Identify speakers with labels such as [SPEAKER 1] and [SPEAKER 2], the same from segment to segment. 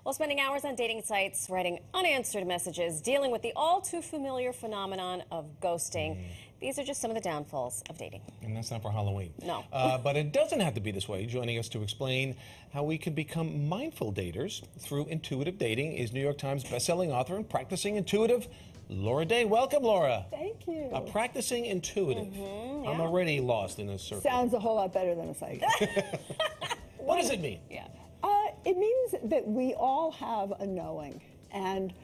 [SPEAKER 1] While spending hours on dating sites, writing unanswered messages, dealing with the all too familiar phenomenon of ghosting. These are just some of the downfalls of dating.
[SPEAKER 2] And that's not for Halloween.
[SPEAKER 1] No.
[SPEAKER 2] But it doesn't have to be this way. Joining us to explain how we can become mindful daters through intuitive dating is New York Times bestselling author and practicing intuitive, Laura Day. Welcome, Laura.
[SPEAKER 3] Thank you.
[SPEAKER 2] A practicing intuitive.
[SPEAKER 1] Yeah.
[SPEAKER 2] I'm already lost in this circle.
[SPEAKER 3] Sounds a whole lot better than a psychic.
[SPEAKER 2] What does it mean?
[SPEAKER 1] Yeah.
[SPEAKER 3] It means that we all have a knowing, and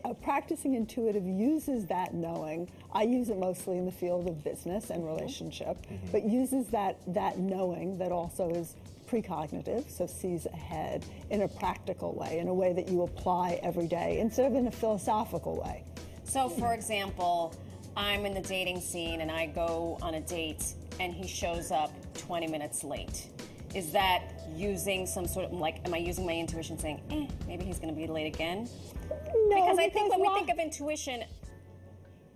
[SPEAKER 3] a practicing intuitive uses that knowing. I use it mostly in the field of business and relationship, but uses that knowing that also is precognitive, so sees ahead in a practical way, in a way that you apply every day, instead of in a philosophical way.
[SPEAKER 1] So, for example, I'm in the dating scene and I go on a date and he shows up 20 minutes late. Is that using some sort of, like, am I using my intuition saying, maybe he's going to be late again?
[SPEAKER 3] No,
[SPEAKER 1] Because I think when we think of intuition,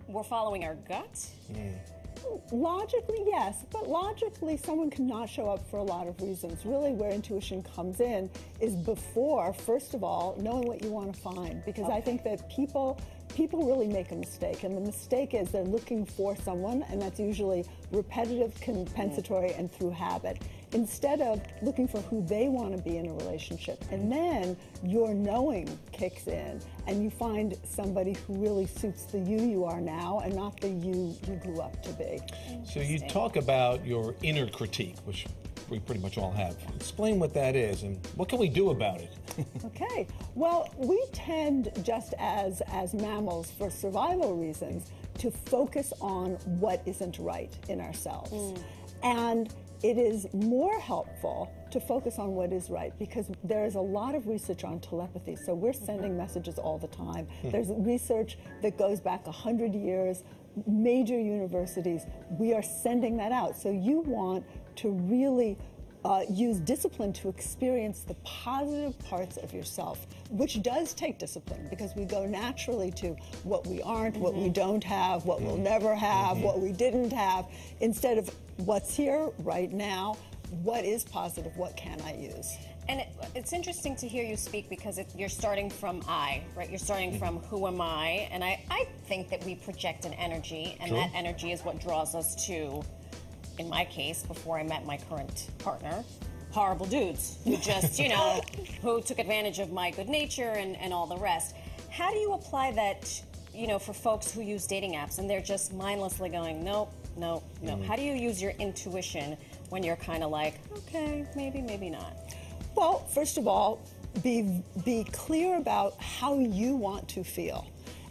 [SPEAKER 1] we're following our gut.
[SPEAKER 3] Logically, yes, but logically, someone cannot show up for a lot of reasons. Really, where intuition comes in is before, first of all, knowing what you want to find. Because I think that people really make a mistake, and the mistake is they're looking for someone, and that's usually repetitive, compensatory, and through habit, instead of looking for who they want to be in a relationship. And then your knowing kicks in, and you find somebody who really suits the you are now, and not the you grew up to be.
[SPEAKER 2] So you talk about your inner critique, which we pretty much all have. Explain what that is and what can we do about it?
[SPEAKER 3] Okay. Well, we tend, just as mammals, for survival reasons, to focus on what isn't right in ourselves. And it is more helpful to focus on what is right, because there is a lot of research on telepathy. So we're sending messages all the time. There's research that goes back 100 years, major universities. We are sending that out. So you want to really use discipline to experience the positive parts of yourself, which does take discipline, because we go naturally to what we aren't, what we don't have, what we'll never have, what we didn't have, instead of what's here right now, what is positive, what can I use?
[SPEAKER 1] And it's interesting to hear you speak, because you're starting from I, right? You're starting from who am I? And I think that we project an energy, and that energy is what draws us to, in my case, before I met my current partner, horrible dudes who just, who took advantage of my good nature and all the rest. How do you apply that, for folks who use dating apps and they're just mindlessly going, nope, no. How do you use your intuition when you're kind of like, okay, maybe not?
[SPEAKER 3] Well, first of all, be clear about how you want to feel.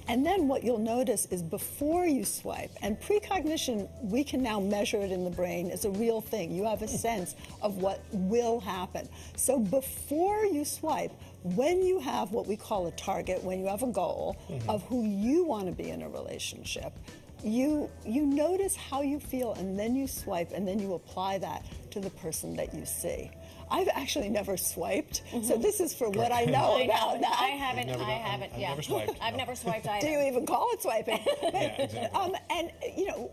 [SPEAKER 3] And then what you'll notice is before you swipe, and precognition, we can now measure it in the brain, is a real thing. You have a sense of what will happen. So before you swipe, when you have what we call a target, when you have a goal of who you want to be in a relationship, you notice how you feel, and then you swipe, and then you apply that to the person that you see. I've actually never swiped, so this is for what I know about that.
[SPEAKER 1] I haven't.
[SPEAKER 2] I've never swiped.
[SPEAKER 1] I've never swiped either.
[SPEAKER 3] Do you even call it swiping?
[SPEAKER 2] Yeah, exactly.
[SPEAKER 3] And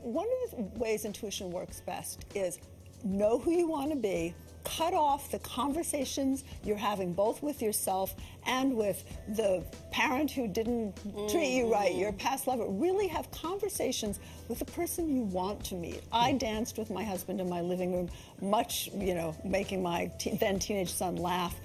[SPEAKER 3] one of the ways intuition works best is know who you want to be, cut off the conversations you're having both with yourself and with the parent who didn't treat you right, your past lover. Really have conversations with the person you want to meet. I danced with my husband in my living room, much, making my then teenage son laugh,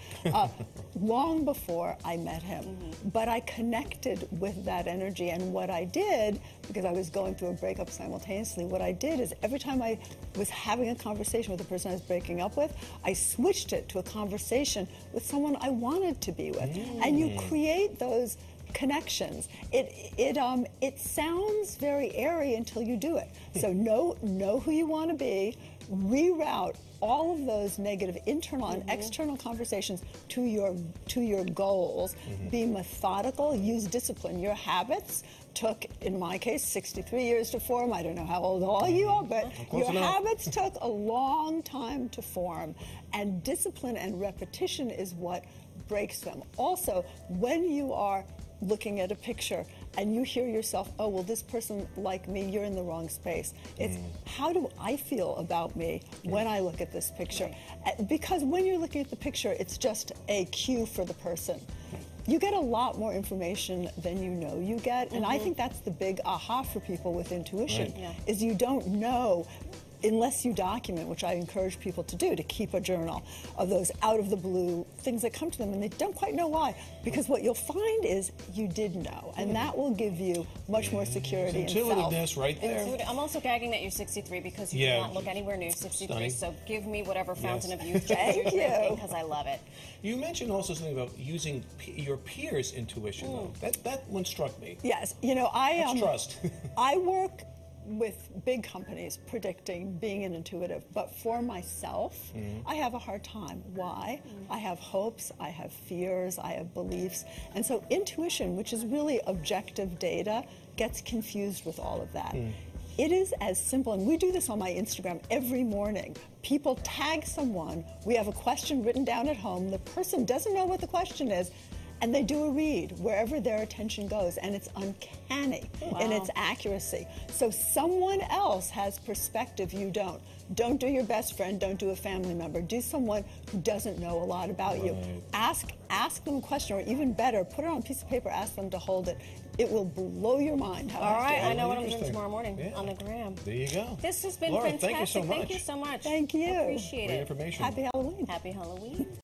[SPEAKER 3] long before I met him. But I connected with that energy, and what I did, because I was going through a breakup simultaneously, what I did is every time I was having a conversation with the person I was breaking up with, I switched it to a conversation with someone I wanted to be with. And you create those connections. It sounds very airy until you do it. So know who you want to be, reroute all of those negative internal and external conversations to your goals. Be methodical, use discipline. Your habits took, in my case, 63 years to form. I don't know how old all you are, but your habits took a long time to form. And discipline and repetition is what breaks them. Also, when you are looking at a picture and you hear yourself, oh, well, this person like me, you're in the wrong space. It's how do I feel about me when I look at this picture? Because when you're looking at the picture, it's just a cue for the person. you get a lot more information than you know you get. And I think that's the big aha for people with intuition,
[SPEAKER 2] Right.
[SPEAKER 1] Yeah.
[SPEAKER 3] is you don't know unless you document, which I encourage people to do, to keep a journal of those out of the blue things that come to them and they don't quite know why. Because what you'll find is you did know, and that will give you much more security in self.
[SPEAKER 2] Intuitiveness right there.
[SPEAKER 1] I'm also gagging that you're 63 because you
[SPEAKER 2] Yeah.
[SPEAKER 1] do not look anywhere near 63.
[SPEAKER 2] Stunning.
[SPEAKER 1] So give me whatever fountain
[SPEAKER 2] Yes.
[SPEAKER 1] of youth
[SPEAKER 3] Thank
[SPEAKER 1] you're
[SPEAKER 3] you.
[SPEAKER 1] drinking because I love it.
[SPEAKER 2] You mentioned also something about using your peers' intuition, though. That one struck me.
[SPEAKER 3] Yes, you know,
[SPEAKER 2] That's trust.
[SPEAKER 3] I work with big companies predicting being an intuitive, but for myself, I have a hard time. Why? I have hopes, I have fears, I have beliefs, and so intuition, which is really objective data, gets confused with all of that. It is as simple, and we do this on my Instagram every morning. People tag someone, we have a question written down at home, the person doesn't know what the question is, and they do a read wherever their attention goes, and it's uncanny in its accuracy. So someone else has perspective you don't. Don't do your best friend, don't do a family member. Do someone who doesn't know a lot about you. Ask them a question, or even better, put it on a piece of paper, ask them to hold it. It will blow your mind how
[SPEAKER 1] All right,
[SPEAKER 3] accurate.
[SPEAKER 1] I know what I'm doing
[SPEAKER 2] Interesting.
[SPEAKER 1] tomorrow morning
[SPEAKER 2] Yeah.
[SPEAKER 1] on the gram.
[SPEAKER 2] There you go.
[SPEAKER 1] This has been
[SPEAKER 2] Laura,
[SPEAKER 1] fantastic.
[SPEAKER 2] thank you so much.
[SPEAKER 1] Thank you so much.
[SPEAKER 3] Thank you.
[SPEAKER 1] I appreciate
[SPEAKER 2] Great
[SPEAKER 1] it.
[SPEAKER 2] information.
[SPEAKER 3] Happy Halloween.
[SPEAKER 1] Happy Halloween.